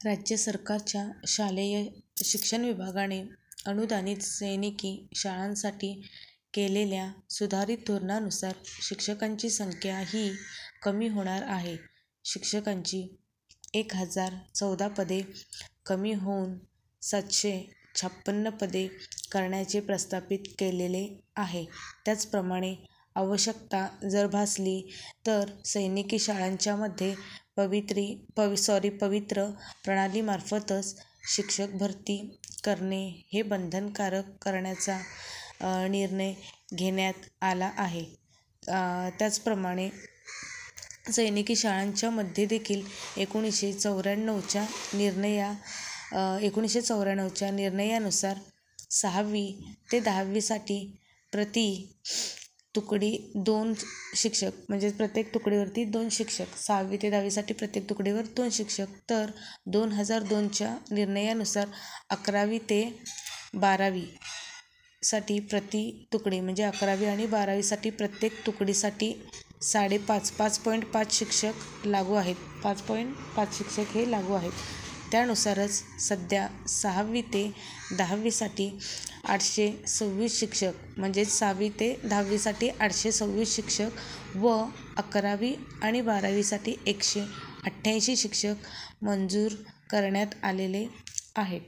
राज्य सरकारच्या शालेय शिक्षण विभागाने अनुदानित सैनिकी शाळांसाठी केलेल्या सुधारित धोरणानुसार शिक्षकांची संख्या ही कमी होणार आहे. शिक्षकांची 1014 पदे कमी होऊन 756 पदे करण्याचे प्रस्थापित केलेले आहे. त्याचप्रमाणे आवश्यकता जर भासली तर सैनिकी शाळांच्यामध्ये पवित्र प्रणालीमार्फतच शिक्षक भरती करणे हे बंधनकारक करण्याचा निर्णय घेण्यात आला आहे. त्याचप्रमाणे सैनिकी शाळांच्या मध्ये देखील 1994च्या निर्णयानुसार 6वी ते 10वीसाठी प्रति तुकडी 2 शिक्षक, म्हणजे प्रत्येक तुकडीवरती 2 शिक्षक, 6वी ते 10वीसाठी प्रत्येक तुकडीवर 2 शिक्षक, तर 2002च्या निर्णयानुसार 11वी ते 12वी साठी प्रति तुकडी, म्हणजे 11वी आणि 12वीसाठी प्रत्येक तुकडीसाठी 5.5 शिक्षक लागू आहेत. 5.5 शिक्षक हे लागू आहेत. त्यानुसारच सध्या 6वी ते 10वीसाठी 826 शिक्षक, म्हणजे 6वी ते 10वीसाठी 826 शिक्षक व 11वी आणि 12वीसाठी 188 शिक्षक मंजूर करण्यात आलेले आहेत.